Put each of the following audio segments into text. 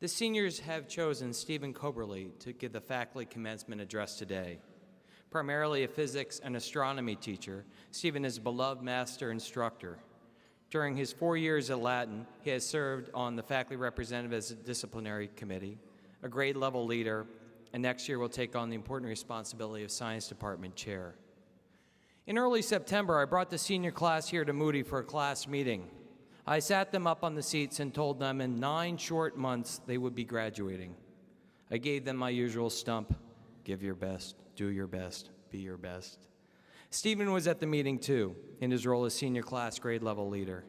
The seniors have chosen Stephen Coberly to give the faculty commencement address today. Primarily a physics and astronomy teacher, Stephen is a beloved master instructor. During his 4 years at Latin, he has served on the faculty representative as a disciplinary committee, a grade level leader, and next year will take on the important responsibility of science department chair. In early September, I brought the senior class here to Moody for a class meeting. I sat them up on the seats and told them in 9 short months they would be graduating. I gave them my usual stump: give your best, do your best, be your best. Stephen was at the meeting too, in his role as senior class grade level leader.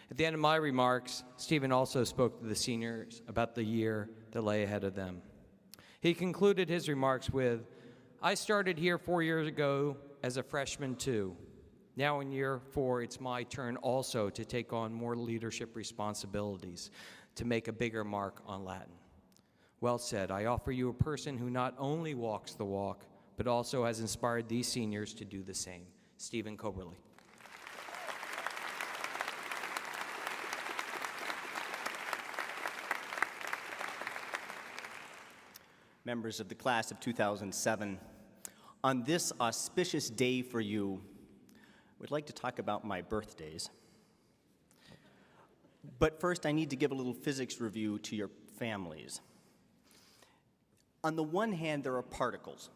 At the end of my remarks, Stephen also spoke to the seniors about the year that lay ahead of them. He concluded his remarks with, "I started here 4 years ago as a freshman too. Now in year 4, it's my turn also to take on more leadership responsibilities, to make a bigger mark on Latin. Well said. I offer you a person who not only walks the walk, but also has inspired these seniors to do the same." Stephen Coberly. Members of the class of 2007, on this auspicious day for you, we'd like to talk about my birthdays. But first, I need to give a little physics review to your families. On the one hand, there are particles,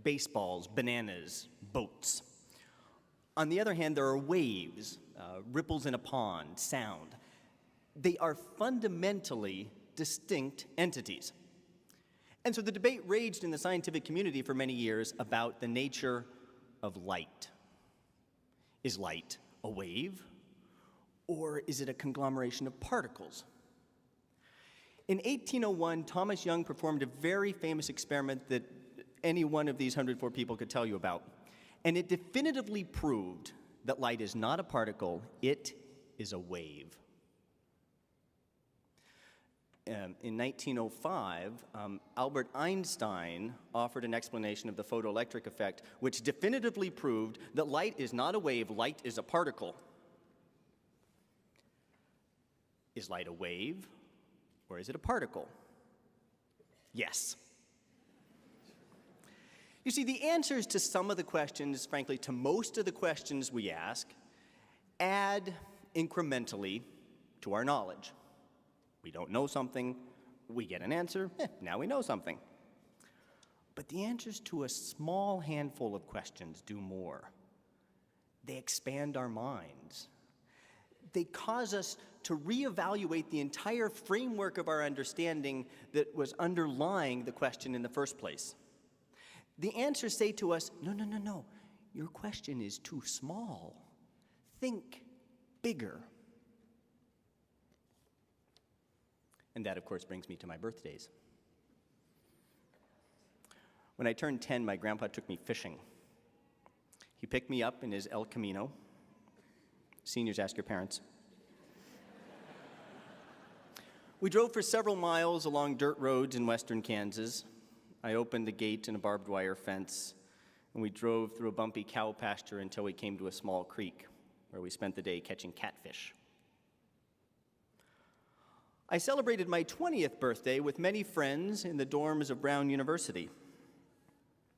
baseballs, bananas, boats. On the other hand, there are waves, ripples in a pond, sound. They are fundamentally distinct entities. And so the debate raged in the scientific community for many years about the nature of light. Is light a wave, or is it a conglomeration of particles? In 1801, Thomas Young performed a very famous experiment that any one of these 104 people could tell you about, and it definitively proved that light is not a particle, it is a wave. In 1905, Albert Einstein offered an explanation of the photoelectric effect, which definitively proved that light is not a wave, light is a particle. Is light a wave, or is it a particle? Yes. You see, the answers to some of the questions, frankly, to most of the questions we ask, add incrementally to our knowledge. We don't know something, we get an answer, now we know something. But the answers to a small handful of questions do more. They expand our minds. They cause us to reevaluate the entire framework of our understanding that was underlying the question in the first place. The answers say to us, no, your question is too small. Think bigger. And that, of course, brings me to my birthdays. When I turned 10, my grandpa took me fishing. He picked me up in his El Camino. Seniors, ask your parents. We drove for several miles along dirt roads in western Kansas. I opened the gate in a barbed wire fence, and we drove through a bumpy cow pasture until we came to a small creek, where we spent the day catching catfish. I celebrated my 20th birthday with many friends in the dorms of Brown University.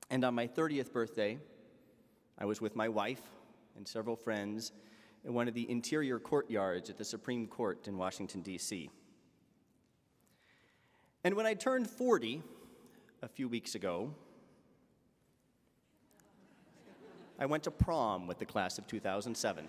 And on my 30th birthday, I was with my wife and several friends in one of the interior courtyards at the Supreme Court in Washington, D.C. And when I turned 40 a few weeks ago, I went to prom with the class of 2007.